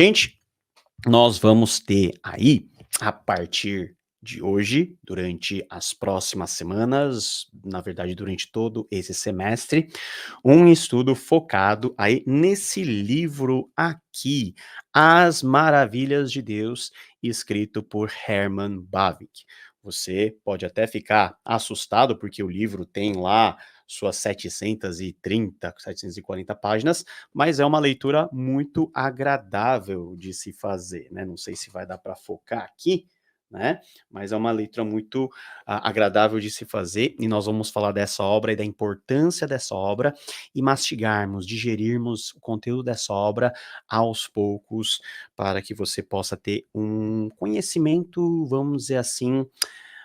Gente, nós vamos ter aí, a partir de hoje, durante as próximas semanas, na verdade, durante todo esse semestre, um estudo focado aí nesse livro aqui, As Maravilhas de Deus, escrito por Herman Bavinck. Você pode até ficar assustado, porque o livro tem lá suas 730, 740 páginas, mas é uma leitura muito agradável de se fazer, né? Não sei se vai dar para focar aqui, né? Mas é uma leitura muito agradável de se fazer, e nós vamos falar dessa obra e da importância dessa obra e mastigarmos, digerirmos o conteúdo dessa obra aos poucos, para que você possa ter um conhecimento, vamos dizer assim,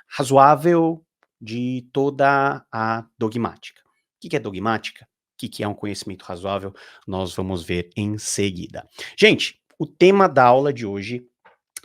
razoável de toda a dogmática. O que é dogmática? O que é um conhecimento razoável? Nós vamos ver em seguida. Gente, o tema da aula de hoje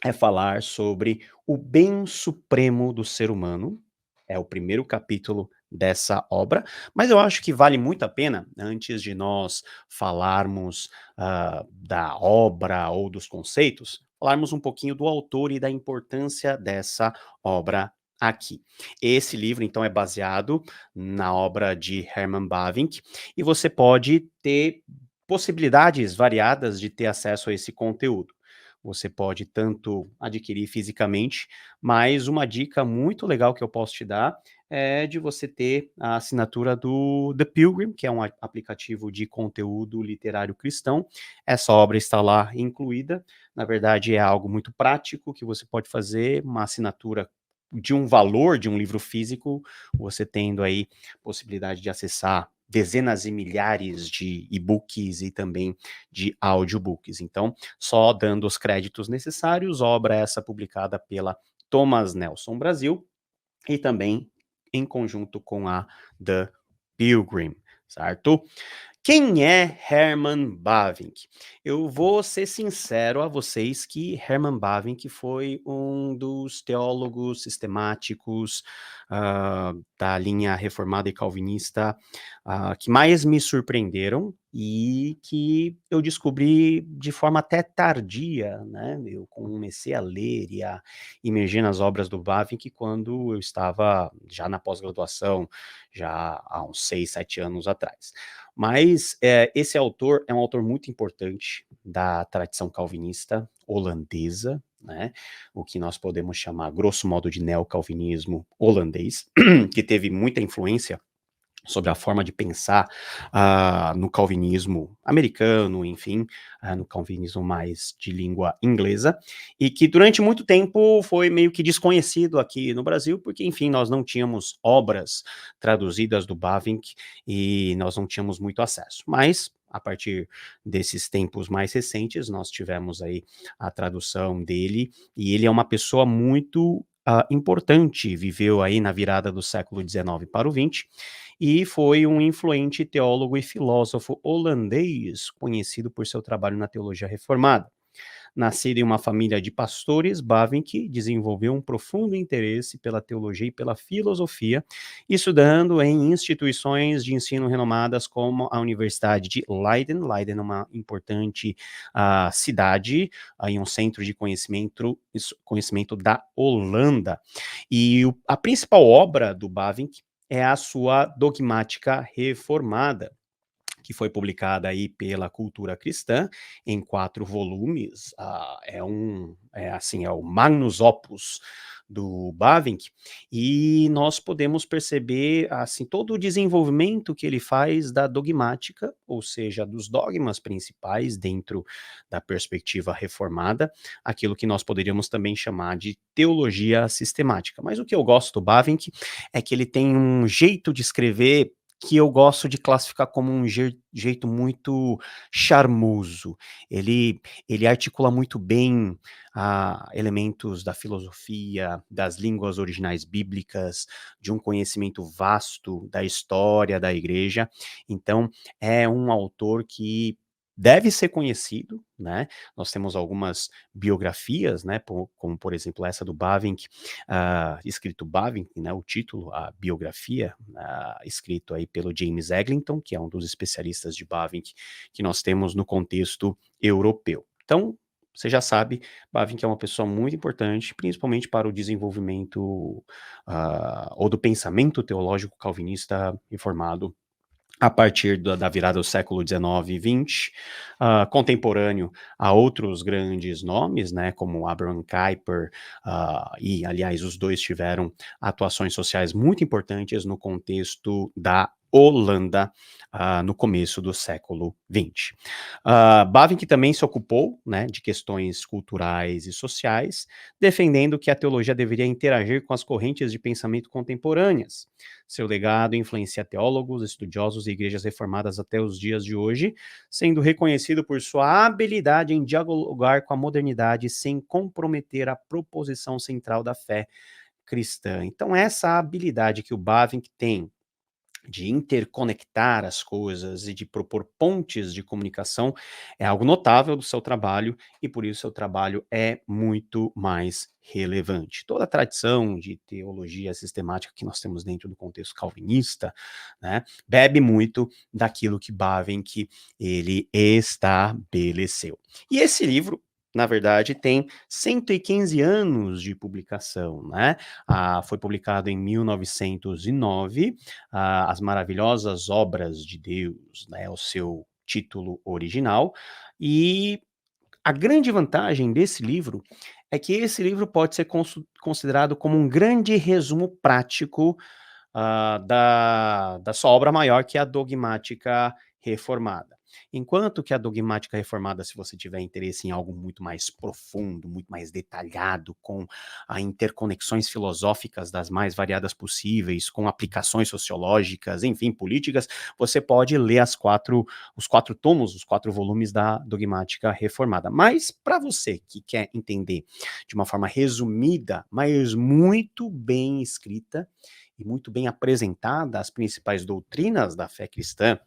é falar sobre o bem supremo do ser humano. É o primeiro capítulo dessa obra, mas eu acho que vale muito a pena, antes de nós falarmos da obra ou dos conceitos, falarmos um pouquinho do autor e da importância dessa obra aqui. Esse livro, então, é baseado na obra de Herman Bavinck, e você pode ter possibilidades variadas de ter acesso a esse conteúdo. Você pode tanto adquirir fisicamente, mas uma dica muito legal que eu posso te dar é de você ter a assinatura do The Pilgrim, que é um aplicativo de conteúdo literário cristão. Essa obra está lá incluída. Na verdade, é algo muito prático que você pode fazer, uma assinatura de um valor de um livro físico, você tendo aí possibilidade de acessar dezenas e milhares de e-books e também de audiobooks. Então, só dando os créditos necessários, obra essa publicada pela Thomas Nelson Brasil e também em conjunto com a The Pilgrim, certo? Quem é Herman Bavinck? Eu vou ser sincero a vocês que Herman Bavinck foi um dos teólogos sistemáticos da linha reformada e calvinista que mais me surpreenderam e que eu descobri de forma até tardia, né? Eu comecei a ler e a imergir nas obras do Bavinck quando eu estava já na pós-graduação, já há uns 6, 7 anos atrás. Mas esse autor é um autor muito importante da tradição calvinista holandesa, né? O que nós podemos chamar, grosso modo, de neocalvinismo holandês, que teve muita influência sobre a forma de pensar no calvinismo americano, enfim, no calvinismo mais de língua inglesa, e que durante muito tempo foi meio que desconhecido aqui no Brasil, porque, enfim, nós não tínhamos obras traduzidas do Bavinck e nós não tínhamos muito acesso. Mas, a partir desses tempos mais recentes, nós tivemos aí a tradução dele, e ele é uma pessoa muito importante, viveu aí na virada do século XIX para o XX, e foi um influente teólogo e filósofo holandês, conhecido por seu trabalho na teologia reformada. Nascido em uma família de pastores, Bavinck desenvolveu um profundo interesse pela teologia e pela filosofia, estudando em instituições de ensino renomadas como a Universidade de Leiden. Leiden é uma importante cidade, em um centro de conhecimento da Holanda. E a principal obra do Bavinck é a sua Dogmática Reformada, que foi publicada aí pela Cultura Cristã em 4 volumes. É o Magnus Opus do Bavinck, e nós podemos perceber assim todo o desenvolvimento que ele faz da dogmática, ou seja, dos dogmas principais dentro da perspectiva reformada, aquilo que nós poderíamos também chamar de teologia sistemática. Mas o que eu gosto do Bavinck é que ele tem um jeito de escrever que eu gosto de classificar como um jeito muito charmoso. Ele articula muito bem elementos da filosofia, das línguas originais bíblicas, de um conhecimento vasto da história da igreja. Então, é um autor que deve ser conhecido, né? Nós temos algumas biografias, né? Como, por exemplo, essa do Bavinck, escrito Bavinck, né? O título, a biografia, escrito aí pelo James Eglinton, que é um dos especialistas de Bavinck que nós temos no contexto europeu. Então, você já sabe, Bavinck é uma pessoa muito importante, principalmente para o desenvolvimento, ou do pensamento teológico calvinista reformado a partir da virada do século XIX e XX, contemporâneo a outros grandes nomes, né, como Abraham Kuyper, e aliás os dois tiveram atuações sociais muito importantes no contexto da Holanda, no começo do século XX. Bavinck também se ocupou, né, de questões culturais e sociais, defendendo que a teologia deveria interagir com as correntes de pensamento contemporâneas. Seu legado influencia teólogos, estudiosos e igrejas reformadas até os dias de hoje, sendo reconhecido por sua habilidade em dialogar com a modernidade sem comprometer a proposição central da fé cristã. Então, essa habilidade que o Bavinck tem de interconectar as coisas e de propor pontes de comunicação é algo notável do seu trabalho e por isso seu trabalho é muito mais relevante. Toda a tradição de teologia sistemática que nós temos dentro do contexto calvinista, né, bebe muito daquilo que Bavinck ele estabeleceu. E esse livro, na verdade, tem 115 anos de publicação, né? Foi publicado em 1909, As Maravilhosas Obras de Deus, né, o seu título original, e a grande vantagem desse livro é que esse livro pode ser considerado como um grande resumo prático da sua obra maior, que é a Dogmática Reformada. Enquanto que a Dogmática Reformada, se você tiver interesse em algo muito mais profundo, muito mais detalhado, com interconexões filosóficas das mais variadas possíveis, com aplicações sociológicas, enfim, políticas, você pode ler os quatro tomos, os quatro volumes da Dogmática Reformada. Mas, para você que quer entender de uma forma resumida, mas muito bem escrita, e muito bem apresentada as principais doutrinas da fé cristã,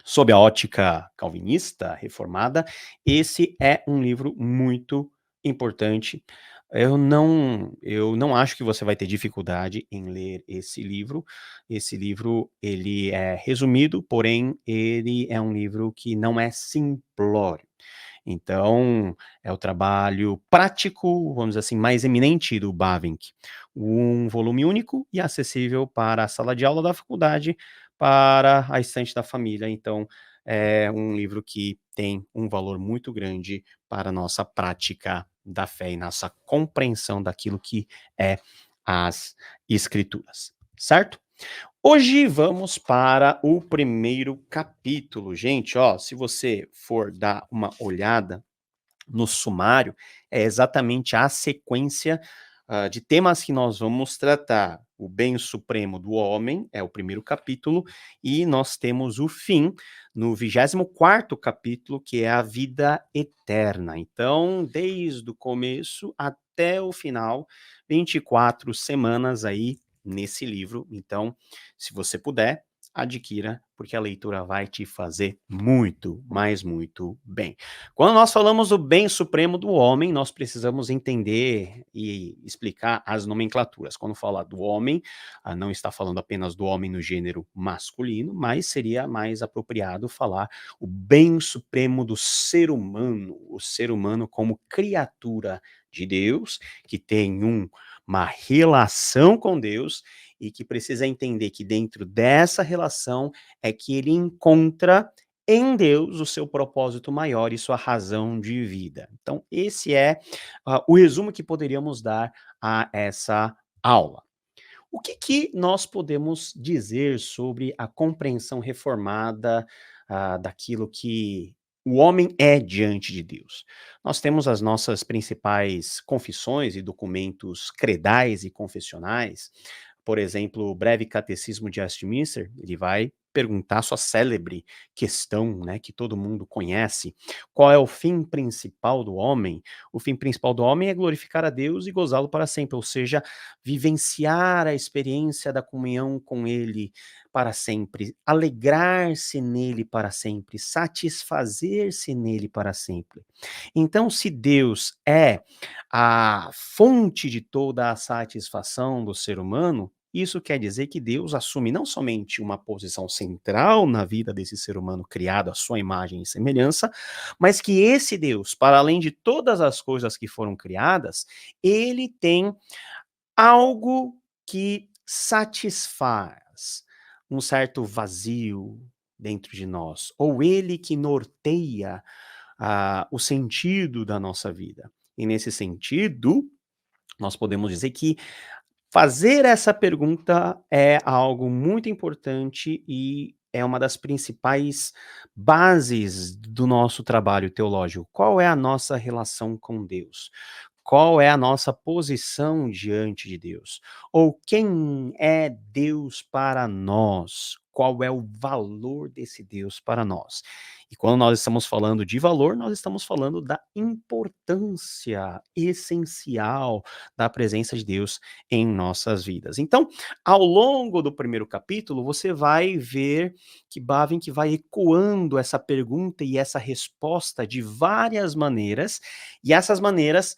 sob a ótica calvinista, reformada, esse é um livro muito importante. Eu não acho que você vai ter dificuldade em ler esse livro. Esse livro, ele é resumido, porém, ele é um livro que não é simplório. Então, é o trabalho prático, vamos dizer assim, mais eminente do Bavinck. Um volume único e acessível para a sala de aula da faculdade, para a estante da família. Então, é um livro que tem um valor muito grande para a nossa prática da fé e nossa compreensão daquilo que é as Escrituras, certo? Hoje vamos para o primeiro capítulo. Gente, ó, se você for dar uma olhada no sumário, é exatamente a sequência de temas que nós vamos tratar. O bem supremo do homem é o primeiro capítulo, e nós temos o fim no 24º capítulo, que é a vida eterna. Então, desde o começo até o final, 24 semanas aí nesse livro. Então, se você puder, adquira, porque a leitura vai te fazer muito, mas muito bem. Quando nós falamos do bem supremo do homem, nós precisamos entender e explicar as nomenclaturas. Quando fala do homem, não está falando apenas do homem no gênero masculino, mas seria mais apropriado falar o bem supremo do ser humano, o ser humano como criatura de Deus, que tem uma relação com Deus e que precisa entender que dentro dessa relação é que ele encontra em Deus o seu propósito maior e sua razão de vida. Então, esse é o resumo que poderíamos dar a essa aula. O que, que nós podemos dizer sobre a compreensão reformada daquilo que o homem é diante de Deus? Nós temos as nossas principais confissões e documentos credais e confessionais. Por exemplo, o Breve Catecismo de Westminster, ele vai perguntar a sua célebre questão, né, que todo mundo conhece: qual é o fim principal do homem? O fim principal do homem é glorificar a Deus e gozá-lo para sempre, ou seja, vivenciar a experiência da comunhão com Ele para sempre, alegrar-se nele para sempre, satisfazer-se nele para sempre. Então, se Deus é a fonte de toda a satisfação do ser humano, Isso quer dizer que Deus assume não somente uma posição central na vida desse ser humano criado à sua imagem e semelhança, mas que esse Deus, para além de todas as coisas que foram criadas, ele tem algo que satisfaz um certo vazio dentro de nós, ou ele que norteia o sentido da nossa vida. E nesse sentido, nós podemos dizer que fazer essa pergunta é algo muito importante e é uma das principais bases do nosso trabalho teológico. Qual é a nossa relação com Deus? Qual é a nossa posição diante de Deus? Ou quem é Deus para nós? Qual é o valor desse Deus para nós? E quando nós estamos falando de valor, nós estamos falando da importância essencial da presença de Deus em nossas vidas. Então, ao longo do primeiro capítulo, você vai ver que Bavinck vai ecoando essa pergunta e essa resposta de várias maneiras, e essas maneiras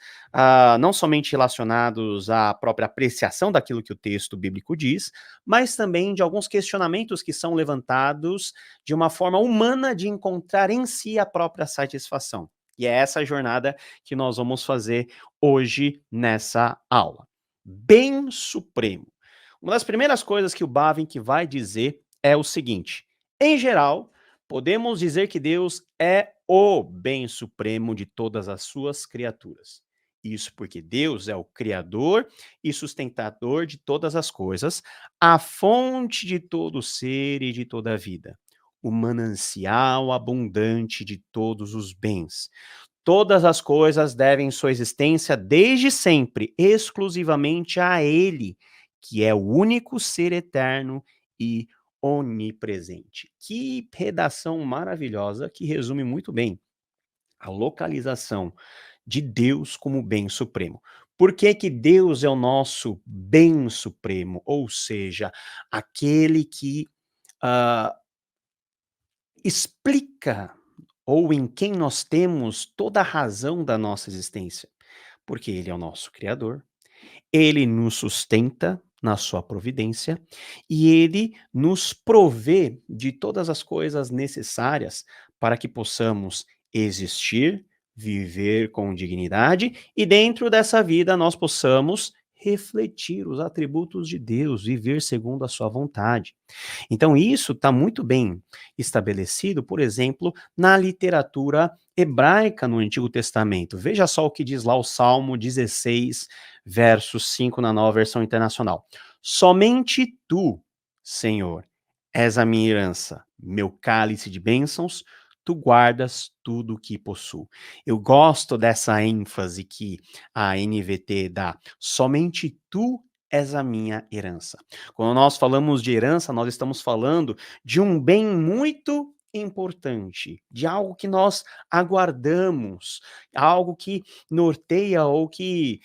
não somente relacionados à própria apreciação daquilo que o texto bíblico diz, mas também de alguns questionamentos que são levantados de uma forma humana de encontrar em si a própria satisfação. E é essa jornada que nós vamos fazer hoje nessa aula. Bem supremo. Uma das primeiras coisas que o Bavinck vai dizer é o seguinte: em geral, podemos dizer que Deus é o bem supremo de todas as suas criaturas. Isso porque Deus é o Criador e sustentador de todas as coisas, a fonte de todo ser e de toda a vida, o manancial abundante de todos os bens. Todas as coisas devem sua existência desde sempre, exclusivamente a Ele, que é o único ser eterno e onipresente. Que redação maravilhosa que resume muito bem a localização de Deus como bem supremo. Por que que Deus é o nosso bem supremo? Ou seja, aquele que ah, explica ou em quem nós temos toda a razão da nossa existência. Porque Ele é o nosso Criador, Ele nos sustenta na sua providência e Ele nos provê de todas as coisas necessárias para que possamos existir, viver com dignidade e dentro dessa vida nós possamos refletir os atributos de Deus, viver segundo a sua vontade. Então, isso está muito bem estabelecido, por exemplo, na literatura hebraica no Antigo Testamento. Veja só o que diz lá o Salmo 16, verso 5, na Nova Versão Internacional. Somente tu, Senhor, és a minha herança, meu cálice de bênçãos, tu guardas tudo o que possuo. Eu gosto dessa ênfase que a NVT dá. Somente tu és a minha herança. Quando nós falamos de herança, nós estamos falando de um bem muito importante, de algo que nós aguardamos, algo que norteia ou que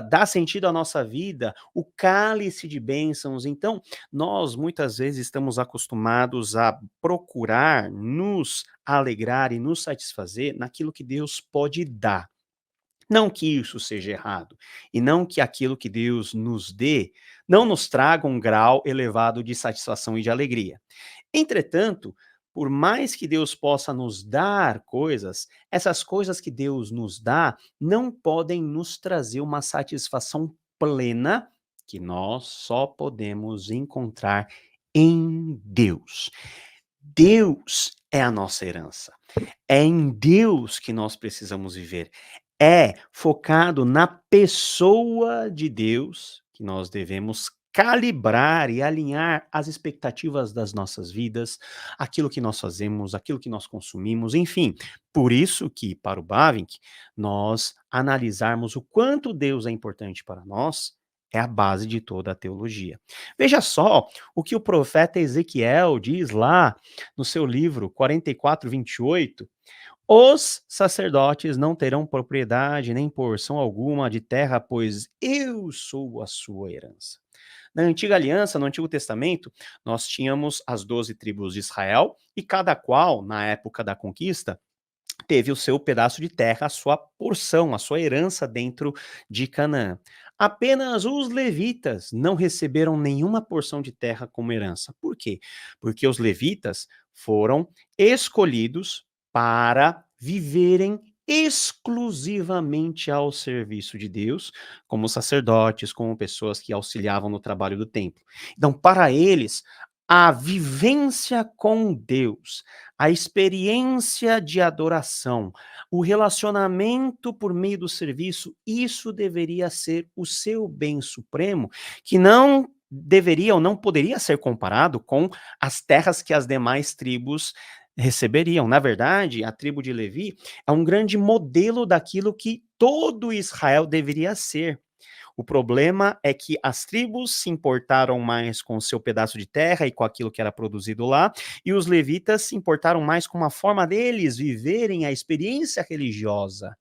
dá sentido à nossa vida, o cálice de bênçãos. Então, nós muitas vezes estamos acostumados a procurar nos alegrar e nos satisfazer naquilo que Deus pode dar. Não que isso seja errado, e não que aquilo que Deus nos dê não nos traga um grau elevado de satisfação e de alegria. Entretanto, por mais que Deus possa nos dar coisas, essas coisas que Deus nos dá não podem nos trazer uma satisfação plena que nós só podemos encontrar em Deus. Deus é a nossa herança. É em Deus que nós precisamos viver. É focado na pessoa de Deus que nós devemos calibrar e alinhar as expectativas das nossas vidas, aquilo que nós fazemos, aquilo que nós consumimos, enfim. Por isso que, para o Bavinck, nós analisarmos o quanto Deus é importante para nós é a base de toda a teologia. Veja só o que o profeta Ezequiel diz lá no seu livro 44, 28. Os sacerdotes não terão propriedade nem porção alguma de terra, pois eu sou a sua herança. Na antiga aliança, no Antigo Testamento, nós tínhamos as 12 tribos de Israel, e cada qual, na época da conquista, teve o seu pedaço de terra, a sua porção, a sua herança dentro de Canaã. Apenas os levitas não receberam nenhuma porção de terra como herança. Por quê? Porque os levitas foram escolhidos para viverem exclusivamente ao serviço de Deus, como sacerdotes, como pessoas que auxiliavam no trabalho do templo. Então, para eles, a vivência com Deus, a experiência de adoração, o relacionamento por meio do serviço, isso deveria ser o seu bem supremo, que não deveria ou não poderia ser comparado com as terras que as demais tribos receberiam. Na verdade, a tribo de Levi é um grande modelo daquilo que todo Israel deveria ser. O problema é que as tribos se importaram mais com o seu pedaço de terra e com aquilo que era produzido lá, e os levitas se importaram mais com a forma deles viverem a experiência religiosa.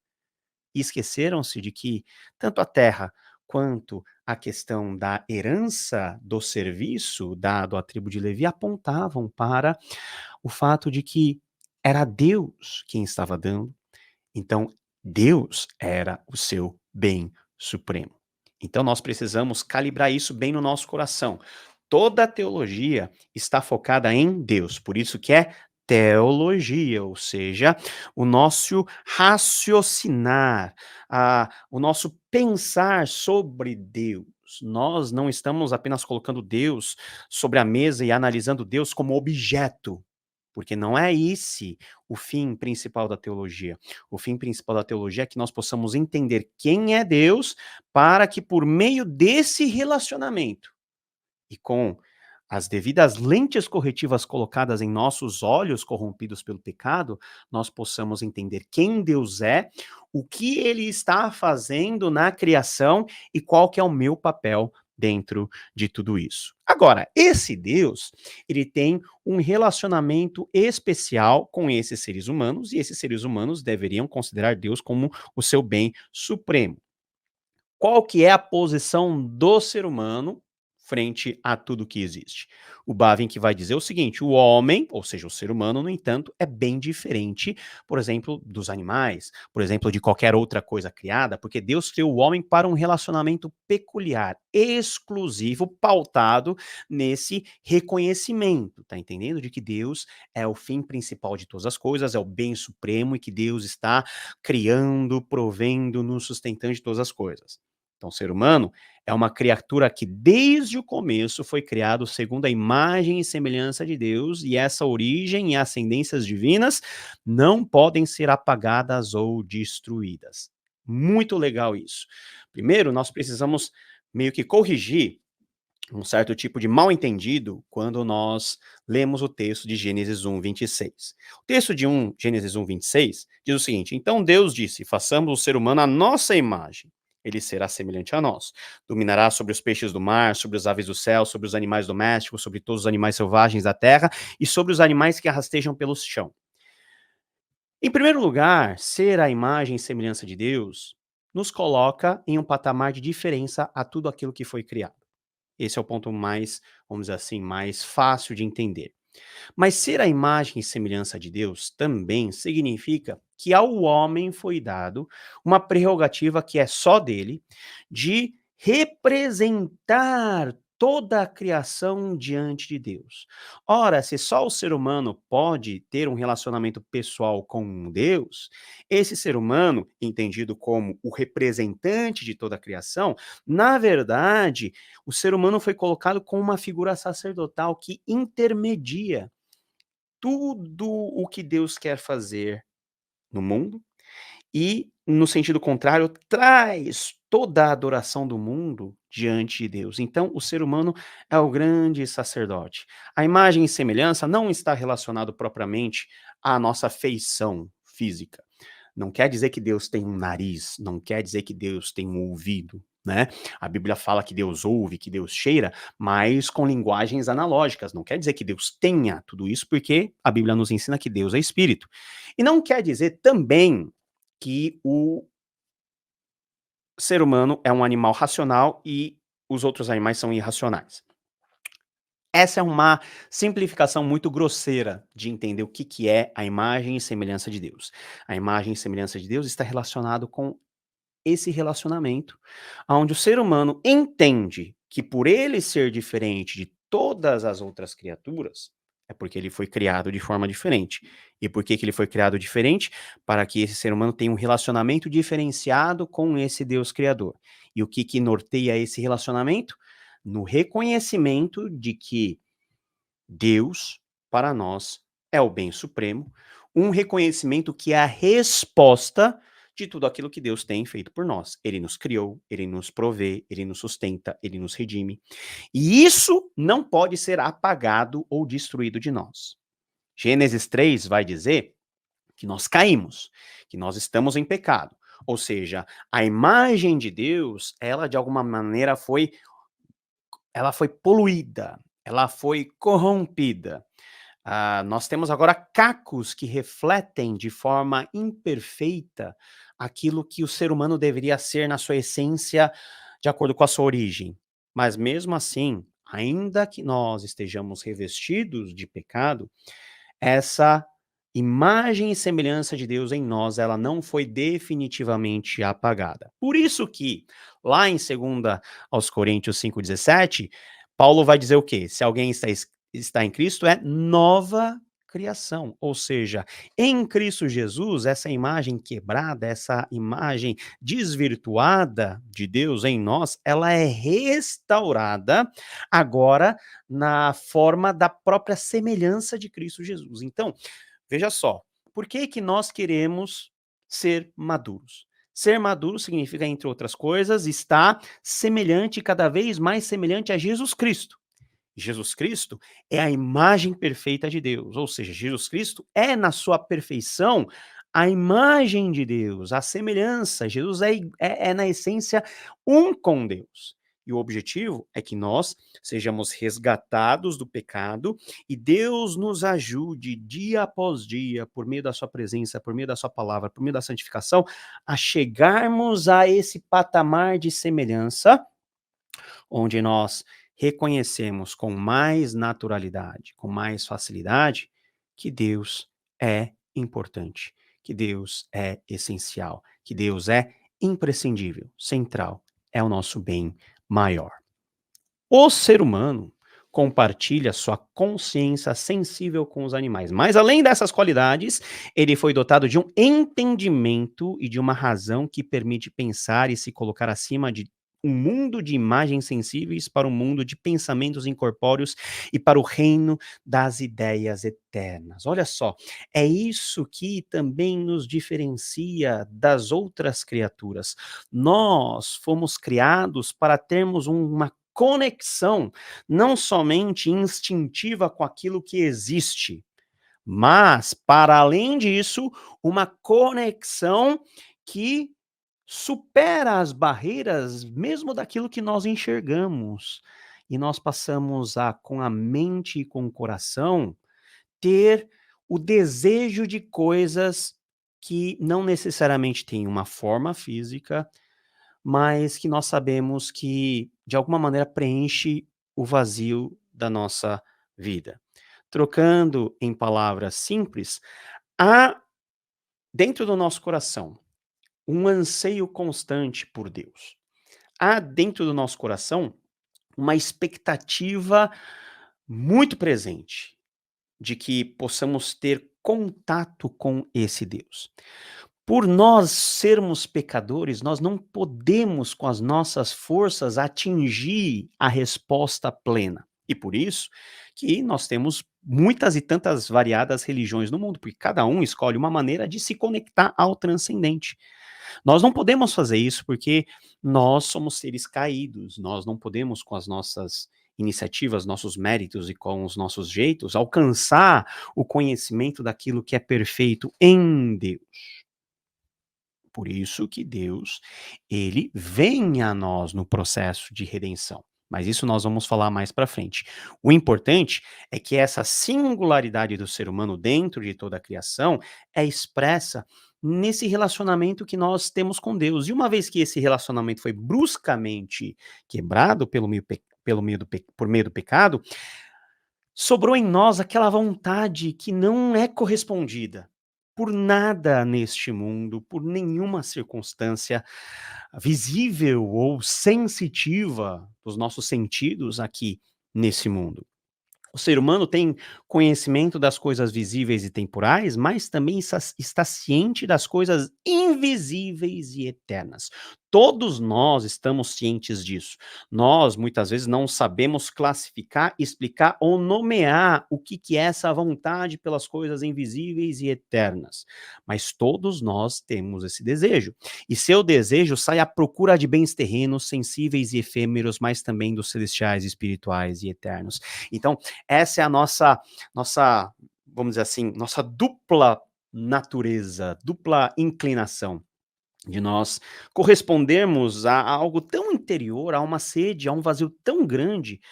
E esqueceram-se de que tanto a terra quanto a questão da herança do serviço dado à tribo de Levi apontavam para o fato de que era Deus quem estava dando, então, Deus era o seu bem supremo. Então, nós precisamos calibrar isso bem no nosso coração. Toda a teologia está focada em Deus, por isso que é teologia, ou seja, o nosso raciocinar, o nosso pensar sobre Deus. Nós não estamos apenas colocando Deus sobre a mesa e analisando Deus como objeto, porque não é esse o fim principal da teologia. O fim principal da teologia é que nós possamos entender quem é Deus, para que por meio desse relacionamento e com as devidas lentes corretivas colocadas em nossos olhos corrompidos pelo pecado, nós possamos entender quem Deus é, o que ele está fazendo na criação e qual que é o meu papel dentro de tudo isso. Agora, esse Deus, ele tem um relacionamento especial com esses seres humanos, e esses seres humanos deveriam considerar Deus como o seu bem supremo. Qual que é a posição do ser humano frente a tudo que existe? O Bavinck vai dizer o seguinte: o homem, ou seja, o ser humano, no entanto, é bem diferente, por exemplo, dos animais, por exemplo, de qualquer outra coisa criada, porque Deus criou o homem para um relacionamento peculiar, exclusivo, pautado nesse reconhecimento, tá entendendo? De que Deus é o fim principal de todas as coisas, é o bem supremo e que Deus está criando, provendo, nos sustentando de todas as coisas. Então, o ser humano é uma criatura que desde o começo foi criado segundo a imagem e semelhança de Deus, e essa origem e ascendências divinas não podem ser apagadas ou destruídas. Muito legal isso. Primeiro, nós precisamos meio que corrigir um certo tipo de mal-entendido quando nós lemos o texto de Gênesis 1:26. O texto de Gênesis 1:26 diz o seguinte: então Deus disse: façamos o ser humano à nossa imagem. Ele será semelhante a nós. Dominará sobre os peixes do mar, sobre as aves do céu, sobre os animais domésticos, sobre todos os animais selvagens da terra e sobre os animais que rastejam pelo chão. Em primeiro lugar, ser a imagem e semelhança de Deus nos coloca em um patamar de diferença a tudo aquilo que foi criado. Esse é o ponto mais, vamos dizer assim, mais fácil de entender. Mas ser a imagem e semelhança de Deus também significa que ao homem foi dado uma prerrogativa que é só dele, de representar toda a criação diante de Deus. Ora, se só o ser humano pode ter um relacionamento pessoal com Deus, esse ser humano, entendido como o representante de toda a criação, na verdade, o ser humano foi colocado como uma figura sacerdotal que intermedia tudo o que Deus quer fazer no mundo e, no sentido contrário, traz toda a adoração do mundo diante de Deus. Então, o ser humano é o grande sacerdote. A imagem e semelhança não está relacionado propriamente à nossa feição física. Não quer dizer que Deus tem um nariz, não quer dizer que Deus tem um ouvido, né? A Bíblia fala que Deus ouve, que Deus cheira, mas com linguagens analógicas. Não quer dizer que Deus tenha tudo isso, porque a Bíblia nos ensina que Deus é espírito. E não quer dizer também que o ser humano é um animal racional e os outros animais são irracionais. Essa é uma simplificação muito grosseira de entender o que que é a imagem e semelhança de Deus. A imagem e semelhança de Deus está relacionado com esse relacionamento, aonde o ser humano entende que por ele ser diferente de todas as outras criaturas, é porque ele foi criado de forma diferente. E por que que ele foi criado diferente? Para que esse ser humano tenha um relacionamento diferenciado com esse Deus criador. E o que que norteia esse relacionamento? No reconhecimento de que Deus, para nós, é o bem supremo, um reconhecimento que é a resposta de tudo aquilo que Deus tem feito por nós. Ele nos criou, ele nos provê, ele nos sustenta, ele nos redime. E isso não pode ser apagado ou destruído de nós. Gênesis 3 vai dizer que nós caímos, que nós estamos em pecado. Ou seja, a imagem de Deus, ela de alguma maneira foi poluída, ela foi corrompida. Nós temos agora cacos que refletem de forma imperfeita aquilo que o ser humano deveria ser na sua essência, de acordo com a sua origem. Mas mesmo assim, ainda que nós estejamos revestidos de pecado, essa imagem e semelhança de Deus em nós, ela não foi definitivamente apagada. Por isso que, lá em 2 aos Coríntios 5,17, Paulo vai dizer o quê? Se alguém está em Cristo, é nova criação. Ou seja, em Cristo Jesus, essa imagem quebrada, essa imagem desvirtuada de Deus em nós, ela é restaurada agora na forma da própria semelhança de Cristo Jesus. Então, veja só, por que que nós queremos ser maduros? Ser maduro significa, entre outras coisas, estar semelhante, cada vez mais semelhante a Jesus Cristo. Jesus Cristo é a imagem perfeita de Deus, ou seja, Jesus Cristo é na sua perfeição a imagem de Deus, a semelhança. Jesus é na essência um com Deus. E o objetivo é que nós sejamos resgatados do pecado e Deus nos ajude dia após dia, por meio da sua presença, por meio da sua palavra, por meio da santificação, a chegarmos a esse patamar de semelhança onde nós reconhecemos com mais naturalidade, com mais facilidade, que Deus é importante, que Deus é essencial, que Deus é imprescindível, central, é o nosso bem maior. O ser humano compartilha sua consciência sensível com os animais, mas além dessas qualidades, ele foi dotado de um entendimento e de uma razão que permite pensar e se colocar acima de um mundo de imagens sensíveis para um mundo de pensamentos incorpóreos e para o reino das ideias eternas. Olha só, é isso que também nos diferencia das outras criaturas. Nós fomos criados para termos uma conexão não somente instintiva com aquilo que existe, mas, para além disso, uma conexão que supera as barreiras mesmo daquilo que nós enxergamos. E nós passamos a, com a mente e com o coração, ter o desejo de coisas que não necessariamente têm uma forma física, mas que nós sabemos que, de alguma maneira, preenche o vazio da nossa vida. Trocando em palavras simples, há dentro do nosso coração um anseio constante por Deus. Há dentro do nosso coração uma expectativa muito presente de que possamos ter contato com esse Deus. Por nós sermos pecadores, nós não podemos, com as nossas forças, atingir a resposta plena. E por isso que nós temos muitas e tantas variadas religiões no mundo, porque cada um escolhe uma maneira de se conectar ao transcendente. Nós não podemos fazer isso porque nós somos seres caídos, nós não podemos, com as nossas iniciativas, nossos méritos e com os nossos jeitos, alcançar o conhecimento daquilo que é perfeito em Deus. Por isso que Deus, ele vem a nós no processo de redenção. Mas isso nós vamos falar mais para frente. O importante é que essa singularidade do ser humano dentro de toda a criação é expressa nesse relacionamento que nós temos com Deus. E uma vez que esse relacionamento foi bruscamente quebrado por meio do pecado, sobrou em nós aquela vontade que não é correspondida por nada neste mundo, por nenhuma circunstância visível ou sensitiva dos nossos sentidos aqui nesse mundo. O ser humano tem conhecimento das coisas visíveis e temporais, mas também está ciente das coisas invisíveis e eternas. Todos nós estamos cientes disso. Nós, muitas vezes, não sabemos classificar, explicar ou nomear o que é essa vontade pelas coisas invisíveis e eternas. Mas todos nós temos esse desejo. E seu desejo sai à procura de bens terrenos, sensíveis e efêmeros, mas também dos celestiais, espirituais e eternos. Então, essa é a nossa, vamos dizer assim, nossa dupla natureza, dupla inclinação, de nós correspondermos a algo tão interior, a uma sede, a um vazio tão grande,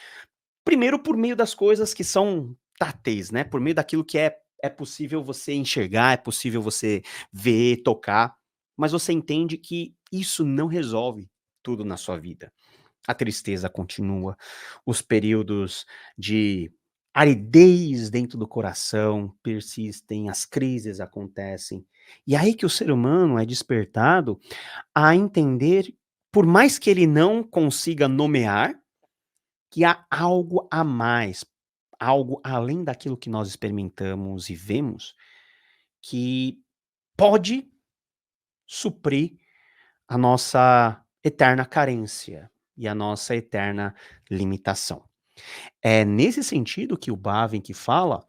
primeiro por meio das coisas que são táteis, né, por meio daquilo que é possível você enxergar, é possível você ver, tocar, mas você entende que isso não resolve tudo na sua vida. A tristeza continua, os períodos de aridez dentro do coração persistem, as crises acontecem. E aí que o ser humano é despertado a entender, por mais que ele não consiga nomear, que há algo a mais, algo além daquilo que nós experimentamos e vemos, que pode suprir a nossa eterna carência e a nossa eterna limitação. É nesse sentido que o Bavinck fala,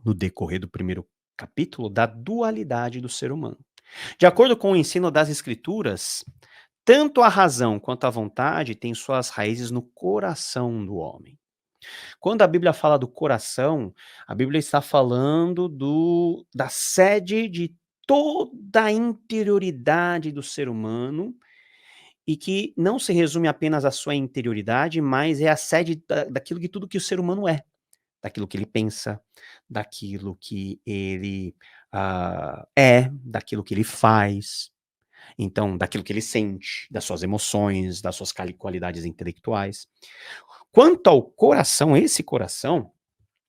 no decorrer do primeiro capítulo, da dualidade do ser humano. De acordo com o ensino das escrituras, tanto a razão quanto a vontade têm suas raízes no coração do homem. Quando a Bíblia fala do coração, a Bíblia está falando da sede de toda a interioridade do ser humano, e que não se resume apenas à sua interioridade, mas é a sede daquilo que tudo que o ser humano é, daquilo que ele pensa, daquilo que ele é, daquilo que ele faz, então, daquilo que ele sente, das suas emoções, das suas qualidades intelectuais. Quanto ao coração, esse coração,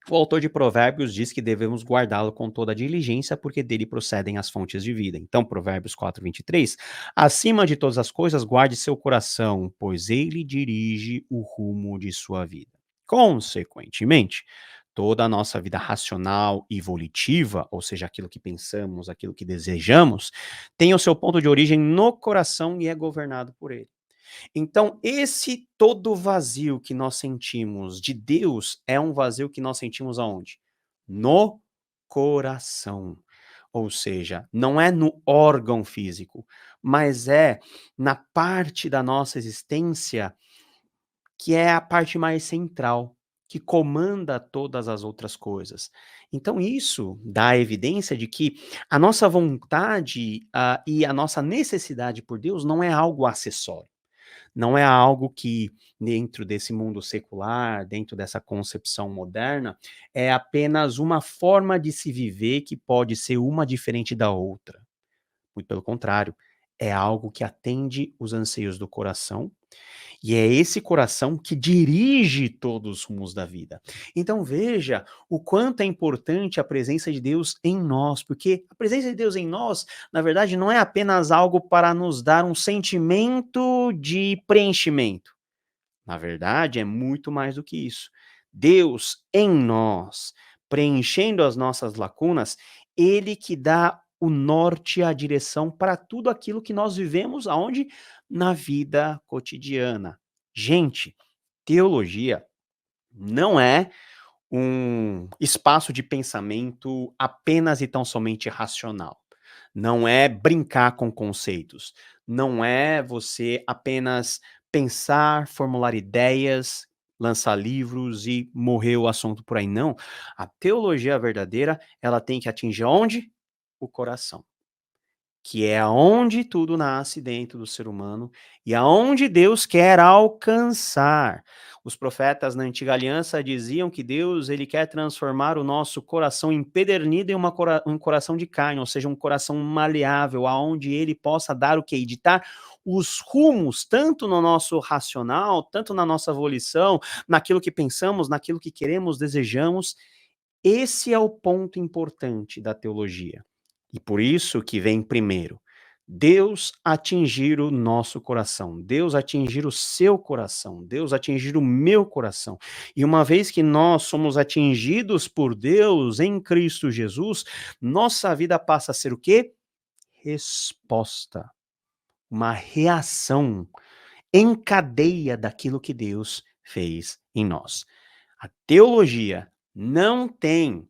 o autor de Provérbios diz que devemos guardá-lo com toda diligência, porque dele procedem as fontes de vida. Então, Provérbios 4:23, acima de todas as coisas, guarde seu coração, pois ele dirige o rumo de sua vida. Consequentemente, toda a nossa vida racional e volitiva, ou seja, aquilo que pensamos, aquilo que desejamos, tem o seu ponto de origem no coração e é governado por ele. Então, esse todo vazio que nós sentimos de Deus é um vazio que nós sentimos aonde? No coração. Ou seja, não é no órgão físico, mas é na parte da nossa existência que é a parte mais central, que comanda todas as outras coisas. Então, isso dá a evidência de que a nossa vontade e a nossa necessidade por Deus não é algo acessório. Não é algo que, dentro desse mundo secular, dentro dessa concepção moderna, é apenas uma forma de se viver que pode ser uma diferente da outra. Muito pelo contrário, é algo que atende os anseios do coração, e é esse coração que dirige todos os rumos da vida. Então veja o quanto é importante a presença de Deus em nós, porque a presença de Deus em nós, na verdade, não é apenas algo para nos dar um sentimento de preenchimento. Na verdade, é muito mais do que isso. Deus em nós, preenchendo as nossas lacunas, ele que dá o norte e a direção para tudo aquilo que nós vivemos aonde? Na vida cotidiana. Gente, teologia não é um espaço de pensamento apenas e tão somente racional. Não é brincar com conceitos. Não é você apenas pensar, formular ideias, lançar livros e morrer o assunto por aí. Não. A teologia verdadeira, ela tem que atingir onde? O coração, que é aonde tudo nasce dentro do ser humano e aonde Deus quer alcançar. Os profetas na antiga aliança diziam que Deus ele quer transformar o nosso coração empedernido em um coração de carne, ou seja, um coração maleável, aonde ele possa dar o quê? Ditar os rumos, tanto no nosso racional, tanto na nossa volição, naquilo que pensamos, naquilo que queremos, desejamos. Esse é o ponto importante da teologia. E por isso que vem primeiro, Deus atingir o nosso coração, Deus atingir o seu coração, Deus atingir o meu coração. E uma vez que nós somos atingidos por Deus em Cristo Jesus, nossa vida passa a ser o quê? Resposta, uma reação em cadeia daquilo que Deus fez em nós. A teologia não tem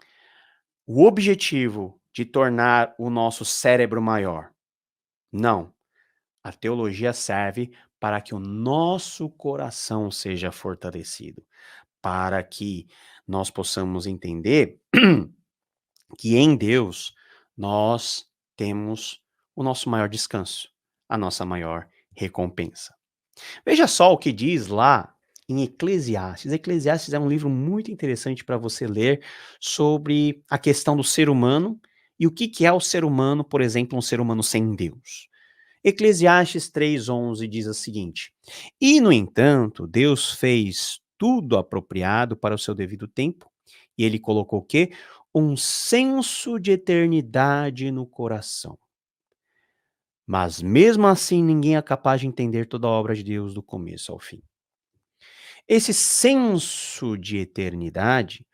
o objetivo de tornar o nosso cérebro maior. Não. A teologia serve para que o nosso coração seja fortalecido, para que nós possamos entender que em Deus nós temos o nosso maior descanso, a nossa maior recompensa. Veja só o que diz lá em Eclesiastes. Eclesiastes é um livro muito interessante para você ler sobre a questão do ser humano e o que que é o ser humano, por exemplo, um ser humano sem Deus. Eclesiastes 3:11 diz o seguinte: E, no entanto, Deus fez tudo apropriado para o seu devido tempo, e ele colocou o quê? Um senso de eternidade no coração. Mas mesmo assim, ninguém é capaz de entender toda a obra de Deus do começo ao fim. Esse senso de eternidade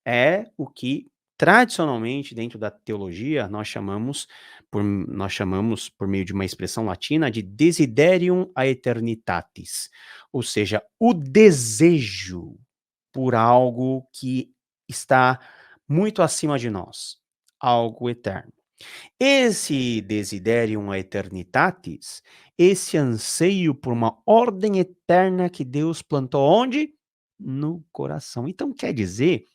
é o que tradicionalmente dentro da teologia nós chamamos por meio de uma expressão latina de desiderium aeternitatis, ou seja, o desejo por algo que está muito acima de nós, algo eterno. Esse desiderium aeternitatis, esse anseio por uma ordem eterna que Deus plantou onde? No coração. Então quer dizer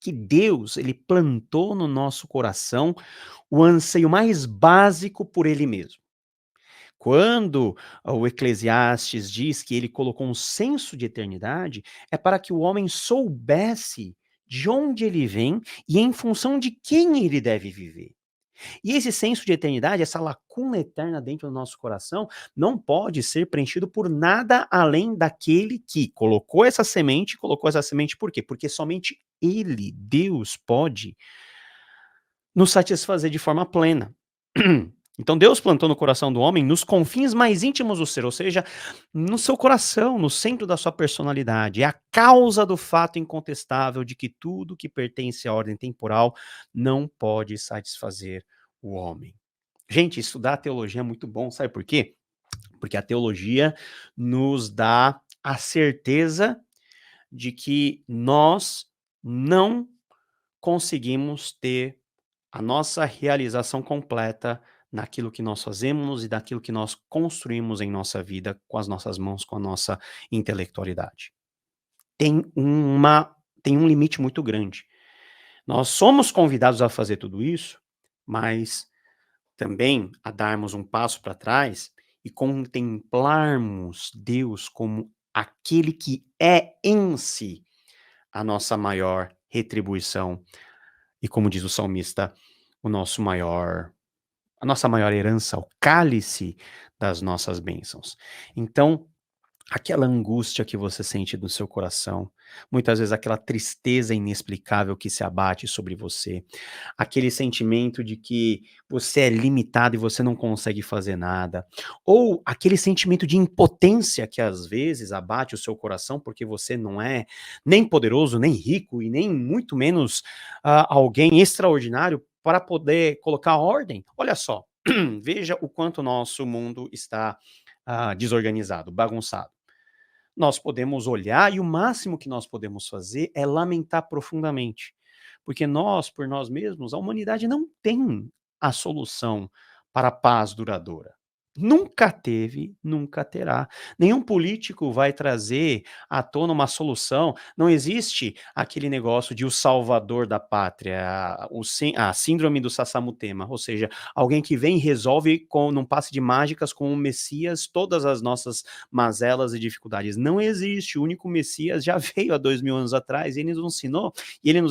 que Deus, ele plantou no nosso coração o anseio mais básico por ele mesmo. Quando o Eclesiastes diz que ele colocou um senso de eternidade, é para que o homem soubesse de onde ele vem e em função de quem ele deve viver. E esse senso de eternidade, essa lacuna eterna dentro do nosso coração, não pode ser preenchido por nada além daquele que colocou essa semente por quê? Porque somente ele, Deus, pode nos satisfazer de forma plena. Então Deus plantou no coração do homem, nos confins mais íntimos do ser, ou seja, no seu coração, no centro da sua personalidade. É a causa do fato incontestável de que tudo que pertence à ordem temporal não pode satisfazer o homem. Gente, estudar teologia é muito bom, sabe por quê? Porque a teologia nos dá a certeza de que nós não conseguimos ter a nossa realização completa naquilo que nós fazemos e daquilo que nós construímos em nossa vida com as nossas mãos, com a nossa intelectualidade. Tem uma tem um limite muito grande. Nós somos convidados a fazer tudo isso, mas também a darmos um passo para trás e contemplarmos Deus como aquele que é em si a nossa maior retribuição e, como diz o salmista, o nosso maior a nossa maior herança, o cálice das nossas bênçãos. Então, aquela angústia que você sente no seu coração, muitas vezes aquela tristeza inexplicável que se abate sobre você, aquele sentimento de que você é limitado e você não consegue fazer nada, ou aquele sentimento de impotência que às vezes abate o seu coração porque você não é nem poderoso, nem rico e nem muito menos alguém extraordinário para poder colocar ordem. Olha só, veja o quanto o nosso mundo está desorganizado, bagunçado. Nós podemos olhar e o máximo que nós podemos fazer é lamentar profundamente, porque nós, por nós mesmos, a humanidade não tem a solução para a paz duradoura. Nunca teve, nunca terá. Nenhum político vai trazer à tona uma solução. Não existe aquele negócio de o salvador da pátria, a síndrome do Sassamutema, ou seja, alguém que vem e resolve com num passe de mágicas com o Messias todas as nossas mazelas e dificuldades. Não existe. O único Messias já veio há 2000 anos atrás e ele nos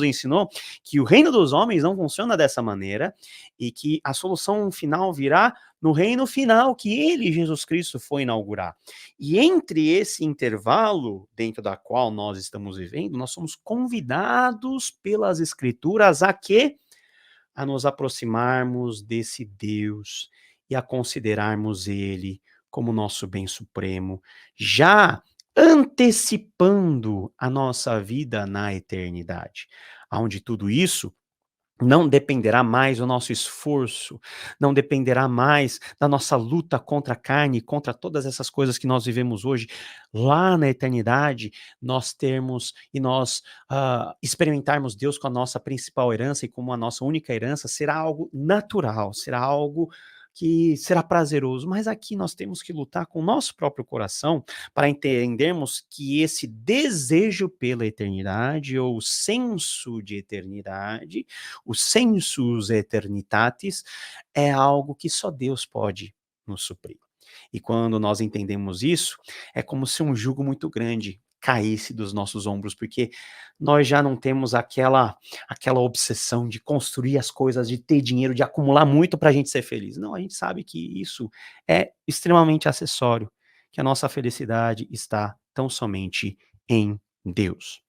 ensinou que o reino dos homens não funciona dessa maneira e que a solução final virá no reino final que ele, Jesus Cristo, foi inaugurar. E entre esse intervalo, dentro da qual nós estamos vivendo, nós somos convidados pelas Escrituras a quê? A nos aproximarmos desse Deus e a considerarmos Ele como nosso bem supremo, já antecipando a nossa vida na eternidade, aonde tudo isso não dependerá mais do nosso esforço, não dependerá mais da nossa luta contra a carne, contra todas essas coisas que nós vivemos hoje. Lá na eternidade, nós termos e nós experimentarmos Deus com a nossa principal herança e como a nossa única herança será algo natural, será algo que será prazeroso, mas aqui nós temos que lutar com o nosso próprio coração para entendermos que esse desejo pela eternidade ou senso de eternidade o sensus eternitatis é algo que só Deus pode nos suprir. E quando nós entendemos isso, é como se um jugo muito grande caísse dos nossos ombros, porque nós já não temos aquela obsessão de construir as coisas, de ter dinheiro, de acumular muito para a gente ser feliz. Não, a gente sabe que isso é extremamente acessório, que a nossa felicidade está tão somente em Deus.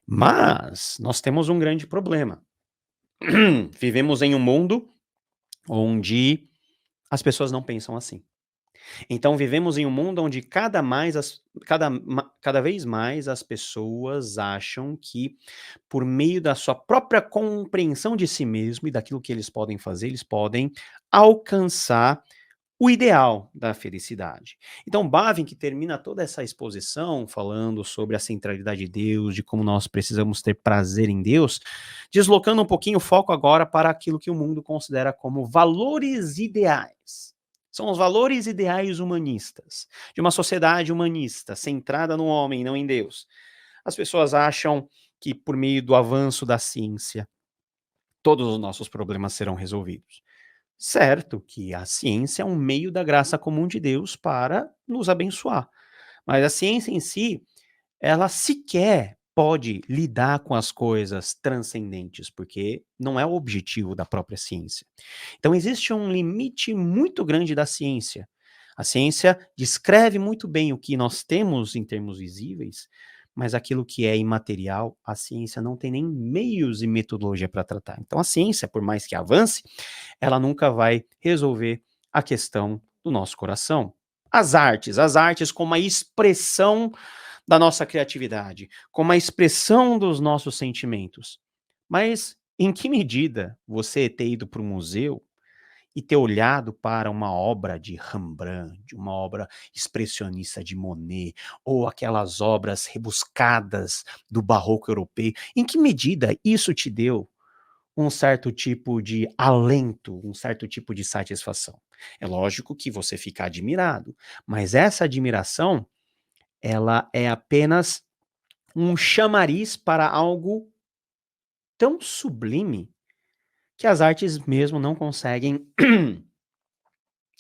Mas nós temos um grande problema. Vivemos em um mundo onde as pessoas não pensam assim. Então vivemos em um mundo onde cada vez mais as pessoas acham que, por meio da sua própria compreensão de si mesmo e daquilo que eles podem fazer, eles podem alcançar o ideal da felicidade. Então, Bavinck que termina toda essa exposição falando sobre a centralidade de Deus, de como nós precisamos ter prazer em Deus, deslocando um pouquinho o foco agora para aquilo que o mundo considera como valores ideais. São os valores ideais humanistas, de uma sociedade humanista, centrada no homem, não em Deus. As pessoas acham que, por meio do avanço da ciência, todos os nossos problemas serão resolvidos. Certo que a ciência é um meio da graça comum de Deus para nos abençoar, mas a ciência em si, ela sequer pode lidar com as coisas transcendentes, porque não é o objetivo da própria ciência. Então existe um limite muito grande da ciência. A ciência descreve muito bem o que nós temos em termos visíveis, mas aquilo que é imaterial, a ciência não tem nem meios e metodologia para tratar. Então a ciência, por mais que avance, ela nunca vai resolver a questão do nosso coração. As artes como a expressão da nossa criatividade, como a expressão dos nossos sentimentos. Mas em que medida você ter ido para o museu e ter olhado para uma obra de Rembrandt, de uma obra expressionista de Monet, ou aquelas obras rebuscadas do barroco europeu, em que medida isso te deu um certo tipo de alento, um certo tipo de satisfação? É lógico que você fica admirado, mas essa admiração, ela é apenas um chamariz para algo tão sublime que as artes mesmo não conseguem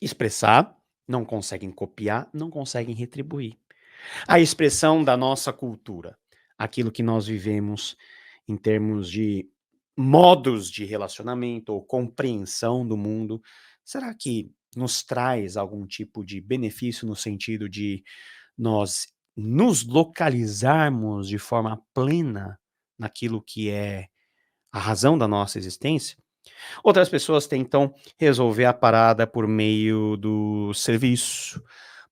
expressar, não conseguem copiar, não conseguem retribuir. A expressão da nossa cultura, aquilo que nós vivemos em termos de modos de relacionamento ou compreensão do mundo, será que nos traz algum tipo de benefício no sentido de nós nos localizarmos de forma plena naquilo que é a razão da nossa existência? Outras pessoas tentam resolver a parada por meio do serviço,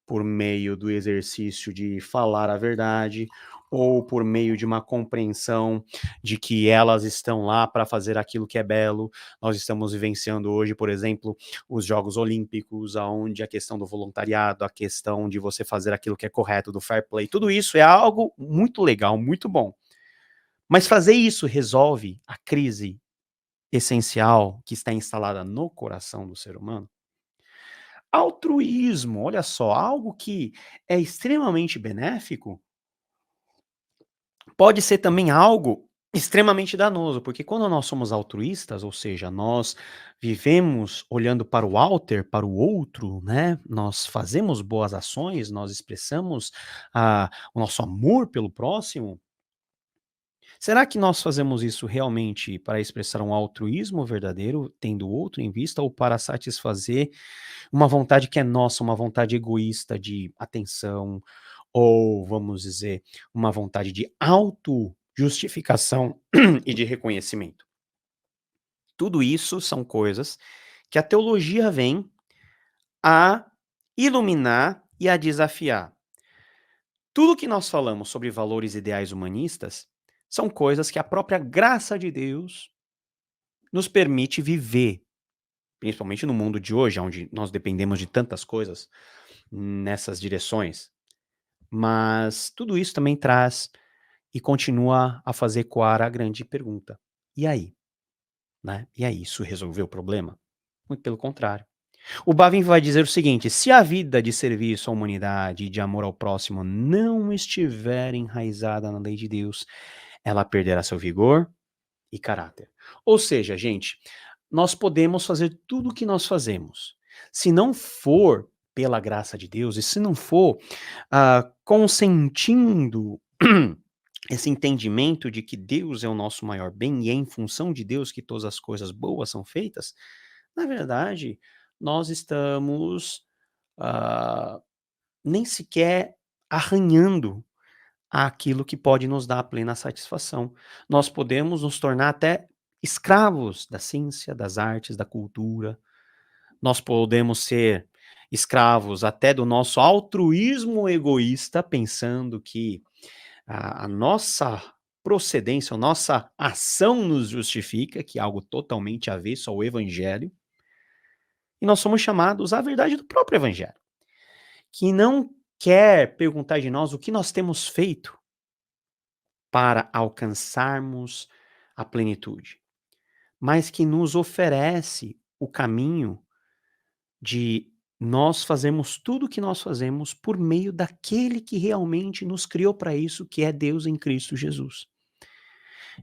por meio do exercício de falar a verdade, ou por meio de uma compreensão de que elas estão lá para fazer aquilo que é belo. Nós estamos vivenciando hoje, por exemplo, os Jogos Olímpicos, aonde a questão do voluntariado, a questão de você fazer aquilo que é correto, do fair play, tudo isso é algo muito legal, muito bom. Mas fazer isso resolve a crise essencial que está instalada no coração do ser humano? Altruísmo, olha só, algo que é extremamente benéfico, pode ser também algo extremamente danoso, porque quando nós somos altruístas, ou seja, nós vivemos olhando para o alter, para o outro, né? Nós fazemos boas ações, nós expressamos o nosso amor pelo próximo. Será que nós fazemos isso realmente para expressar um altruísmo verdadeiro, tendo o outro em vista, ou para satisfazer uma vontade que é nossa, uma vontade egoísta de atenção, ou vamos dizer, uma vontade de auto-justificação e de reconhecimento? Tudo isso são coisas que a teologia vem a iluminar e a desafiar. Tudo que nós falamos sobre valores ideais humanistas são coisas que a própria graça de Deus nos permite viver, principalmente no mundo de hoje, onde nós dependemos de tantas coisas nessas direções. Mas tudo isso também traz e continua a fazer ecoar a grande pergunta: e aí? Né? E aí, isso resolveu o problema? Muito pelo contrário. O Bavin vai dizer o seguinte: se a vida de serviço à humanidade e de amor ao próximo não estiver enraizada na lei de Deus, ela perderá seu vigor e caráter. Ou seja, gente, nós podemos fazer tudo o que nós fazemos. Se não for pela graça de Deus e se não for consentindo esse entendimento de que Deus é o nosso maior bem e é em função de Deus que todas as coisas boas são feitas, na verdade, nós estamos ah, nem sequer arranhando aquilo que pode nos dar plena satisfação. Nós podemos nos tornar até escravos da ciência, das artes, da cultura. Nós podemos ser escravos até do nosso altruísmo egoísta, pensando que a nossa procedência, a nossa ação nos justifica, que é algo totalmente avesso ao evangelho, e nós somos chamados à verdade do próprio evangelho, que não quer perguntar de nós o que nós temos feito para alcançarmos a plenitude, mas que nos oferece o caminho de nós fazermos tudo o que nós fazemos por meio daquele que realmente nos criou para isso, que é Deus em Cristo Jesus.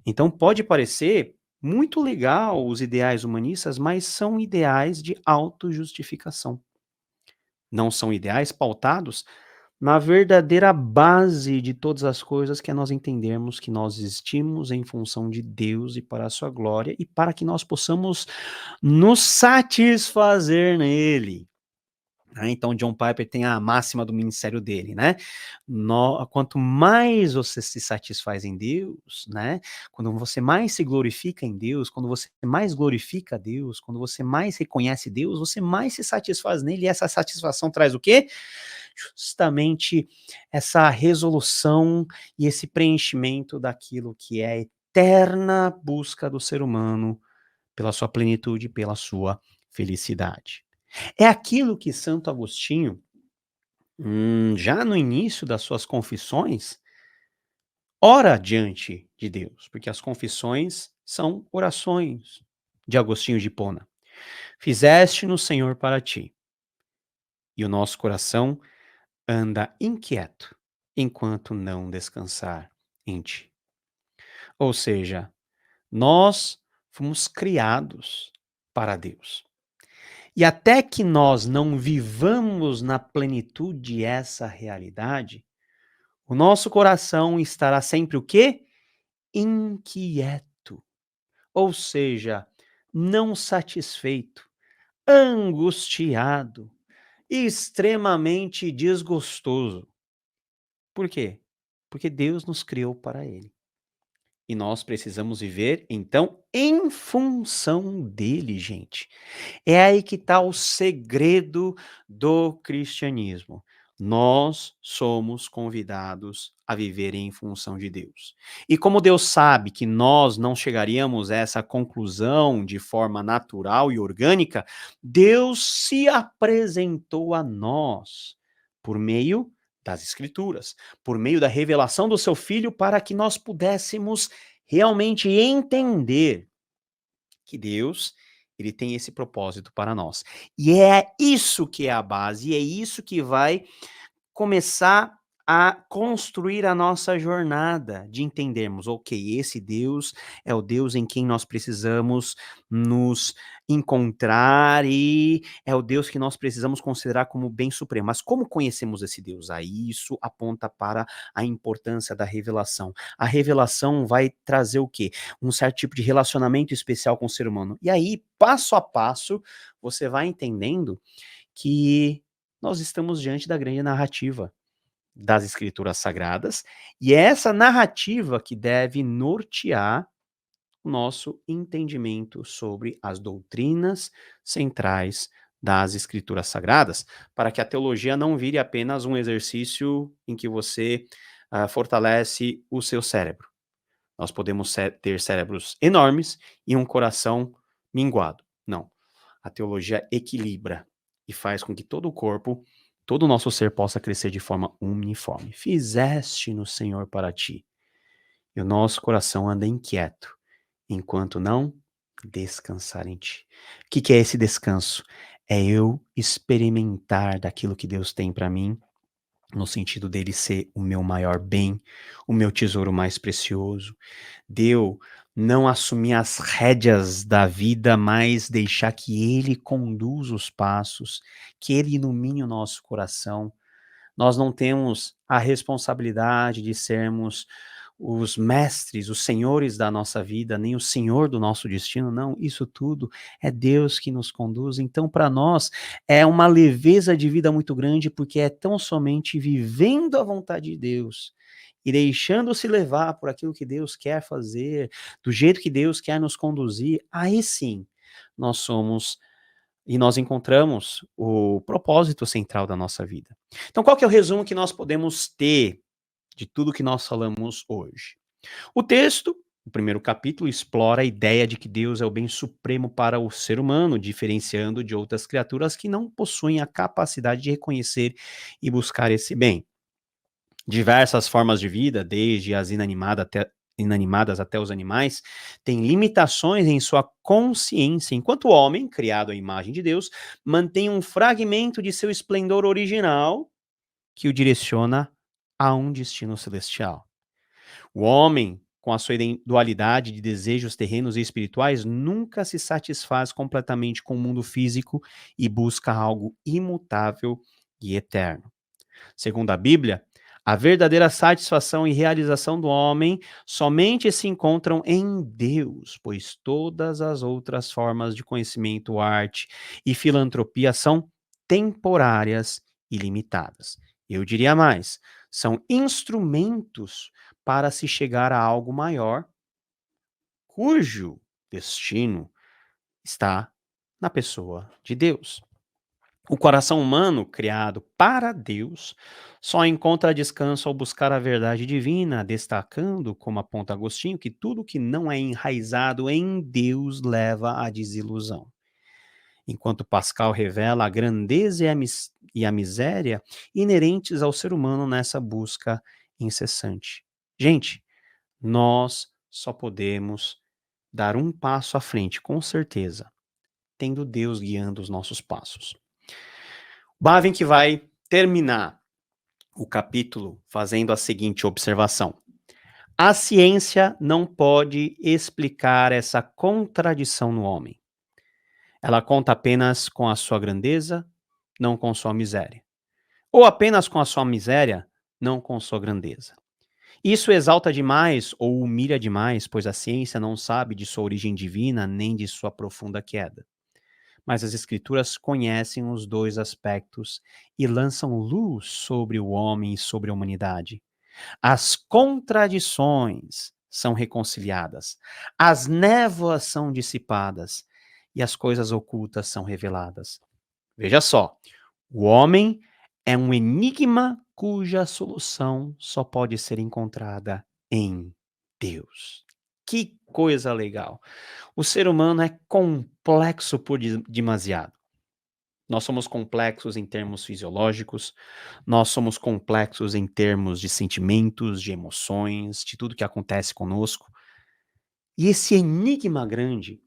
Então pode parecer muito legal os ideais humanistas, mas são ideais de autojustificação. Não são ideais pautados na verdadeira base de todas as coisas, que é nós entendermos que nós existimos em função de Deus e para a sua glória, e para que nós possamos nos satisfazer nele. Então, John Piper tem a máxima do ministério dele, né? Quanto mais você se satisfaz em Deus, né? Quando você mais se glorifica em Deus, quando você mais glorifica a Deus, quando você mais reconhece Deus, você mais se satisfaz nele. E essa satisfação traz o quê? Justamente essa resolução e esse preenchimento daquilo que é a eterna busca do ser humano pela sua plenitude, pela sua felicidade. É aquilo que Santo Agostinho, já no início das suas confissões, ora diante de Deus, porque as confissões são orações de Agostinho de Hipona. Fizeste-nos, Senhor, para ti, e o nosso coração anda inquieto enquanto não descansar em ti. Ou seja, nós fomos criados para Deus. E até que nós não vivamos na plenitude essa realidade, o nosso coração estará sempre o quê? Inquieto. Ou seja, não satisfeito, angustiado, extremamente desgostoso. Por quê? Porque Deus nos criou para ele. E nós precisamos viver, então, em função dele, gente. É aí que está o segredo do cristianismo. Nós somos convidados a viver em função de Deus. E como Deus sabe que nós não chegaríamos a essa conclusão de forma natural e orgânica, Deus se apresentou a nós por meio das Escrituras, por meio da revelação do seu Filho, para que nós pudéssemos realmente entender que Deus Ele tem esse propósito para nós. E é isso que é a base, e é isso que vai começar a construir a nossa jornada de entendermos, ok, esse Deus é o Deus em quem nós precisamos nos encontrar e é o Deus que nós precisamos considerar como bem supremo. Mas como conhecemos esse Deus? Aí isso aponta para a importância da revelação. A revelação vai trazer o quê? Um certo tipo de relacionamento especial com o ser humano. E aí, passo a passo, você vai entendendo que nós estamos diante da grande narrativa das escrituras sagradas, e é essa narrativa que deve nortear o nosso entendimento sobre as doutrinas centrais das escrituras sagradas, para que a teologia não vire apenas um exercício em que você fortalece o seu cérebro. Nós podemos ter cérebros enormes e um coração minguado. Não. A teologia equilibra e faz com que todo o corpo, todo o nosso ser possa crescer de forma uniforme. Fizeste no Senhor para ti, e o nosso coração anda inquieto, enquanto não descansar em ti. O que é esse descanso? É eu experimentar daquilo que Deus tem para mim, no sentido dele ser o meu maior bem, o meu tesouro mais precioso, de eu não assumir as rédeas da vida, mas deixar que ele conduza os passos, que ele ilumine o nosso coração. Nós não temos a responsabilidade de sermos os mestres, os senhores da nossa vida, nem o senhor do nosso destino, não, isso tudo é Deus que nos conduz. Então, para nós, é uma leveza de vida muito grande, porque é tão somente vivendo a vontade de Deus e deixando-se levar por aquilo que Deus quer fazer, do jeito que Deus quer nos conduzir, aí sim nós somos e nós encontramos o propósito central da nossa vida. Então, qual que é o resumo que nós podemos ter de tudo que nós falamos hoje? O texto, o primeiro capítulo, explora a ideia de que Deus é o bem supremo para o ser humano, diferenciando de outras criaturas que não possuem a capacidade de reconhecer e buscar esse bem. Diversas formas de vida, desde as inanimadas até os animais, têm limitações em sua consciência, enquanto o homem, criado à imagem de Deus, mantém um fragmento de seu esplendor original que o direciona a um destino celestial. O homem, com a sua dualidade de desejos terrenos e espirituais, nunca se satisfaz completamente com o mundo físico e busca algo imutável e eterno. Segundo a Bíblia, a verdadeira satisfação e realização do homem somente se encontram em Deus, pois todas as outras formas de conhecimento, arte e filantropia são temporárias e limitadas. Eu diria mais, são instrumentos para se chegar a algo maior, cujo destino está na pessoa de Deus. O coração humano, criado para Deus, só encontra descanso ao buscar a verdade divina, destacando, como aponta Agostinho, que tudo que não é enraizado em Deus leva à desilusão. Enquanto Pascal revela a grandeza e a miséria inerentes ao ser humano nessa busca incessante. Gente, nós só podemos dar um passo à frente, com certeza, tendo Deus guiando os nossos passos. Bavinck vai terminar o capítulo fazendo a seguinte observação: a ciência não pode explicar essa contradição no homem. Ela conta apenas com a sua grandeza, não com sua miséria. Ou apenas com a sua miséria, não com sua grandeza. Isso exalta demais ou humilha demais, pois a ciência não sabe de sua origem divina nem de sua profunda queda. Mas as escrituras conhecem os dois aspectos e lançam luz sobre o homem e sobre a humanidade. As contradições são reconciliadas, as névoas são dissipadas e as coisas ocultas são reveladas. Veja só, o homem é um enigma cuja solução só pode ser encontrada em Deus. Que coisa legal! O ser humano é complexo por demasiado. Nós somos complexos em termos fisiológicos, nós somos complexos em termos de sentimentos, de emoções, de tudo que acontece conosco. E esse enigma grande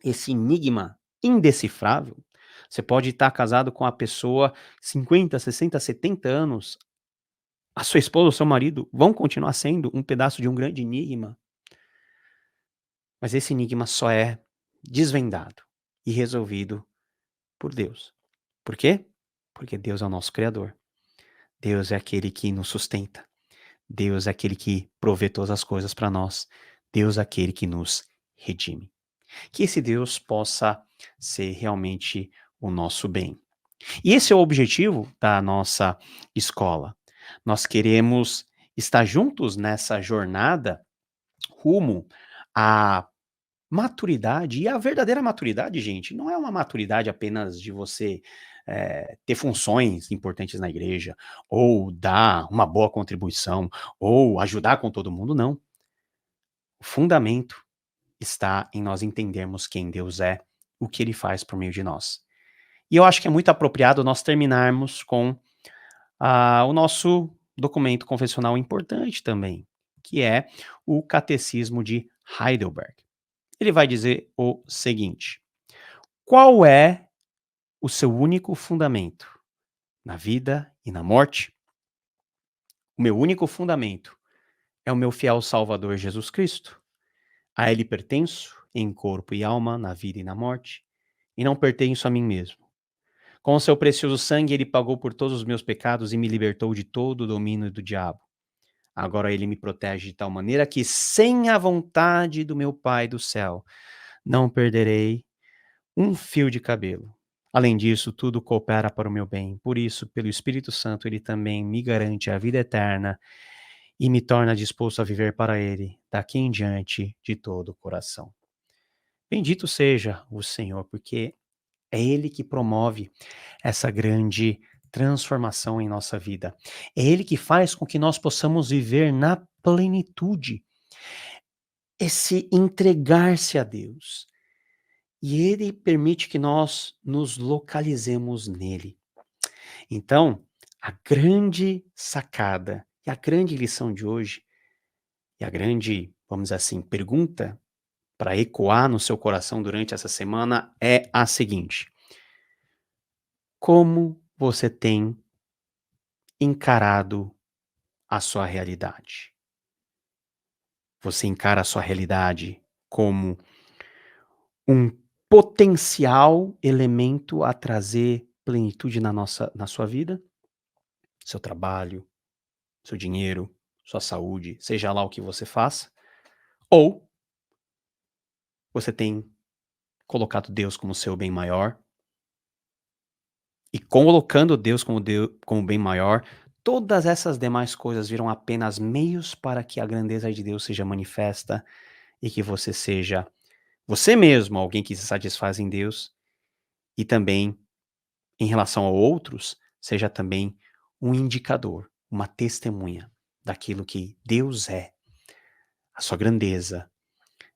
esse enigma indecifrável. Você pode estar casado com a pessoa 50, 60, 70 anos, a sua esposa ou seu marido vão continuar sendo um pedaço de um grande enigma, mas esse enigma só é desvendado e resolvido por Deus. Por quê? Porque Deus é o nosso criador. Deus é aquele que nos sustenta. Deus é aquele que provê todas as coisas para nós. Deus é aquele que nos redime. Que esse Deus possa ser realmente o nosso bem. E esse é o objetivo da nossa escola. Nós queremos estar juntos nessa jornada rumo à maturidade. E a verdadeira maturidade, gente, não é uma maturidade apenas de você ter funções importantes na igreja, ou dar uma boa contribuição, ou ajudar com todo mundo, não. O fundamento está em nós entendermos quem Deus é, o que ele faz por meio de nós. E eu acho que é muito apropriado nós terminarmos com o nosso documento confessional importante também, que é o Catecismo de Heidelberg. Ele vai dizer o seguinte: qual é o seu único fundamento na vida e na morte? O meu único fundamento é o meu fiel Salvador Jesus Cristo. A ele pertenço em corpo e alma, na vida e na morte, e não pertenço a mim mesmo. Com o seu precioso sangue, ele pagou por todos os meus pecados e me libertou de todo o domínio do diabo. Agora ele me protege de tal maneira que, sem a vontade do meu Pai do céu, não perderei um fio de cabelo. Além disso, tudo coopera para o meu bem. Por isso, pelo Espírito Santo, ele também me garante a vida eterna e me torna disposto a viver para ele, daqui em diante, de todo o coração. Bendito seja o Senhor, porque é Ele que promove essa grande transformação em nossa vida. É Ele que faz com que nós possamos viver na plenitude, esse entregar-se a Deus. E Ele permite que nós nos localizemos nele. Então, a grande sacada e a grande lição de hoje, e a grande, vamos dizer assim, pergunta para ecoar no seu coração durante essa semana é a seguinte: como você tem encarado a sua realidade? Você encara a sua realidade como um potencial elemento a trazer plenitude na sua vida? Seu trabalho, seu dinheiro, sua saúde, seja lá o que você faça? Ou você tem colocado Deus como seu bem maior e colocando Deus como bem maior, todas essas demais coisas viram apenas meios para que a grandeza de Deus seja manifesta e que você seja você mesmo alguém que se satisfaz em Deus e também, em relação a outros, seja também um indicador, uma testemunha daquilo que Deus é, a sua grandeza.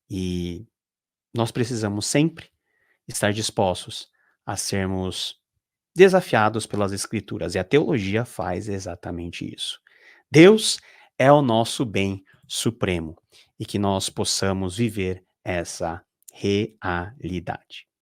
E nós precisamos sempre estar dispostos a sermos desafiados pelas Escrituras, e a teologia faz exatamente isso. Deus é o nosso bem supremo e que nós possamos viver essa realidade.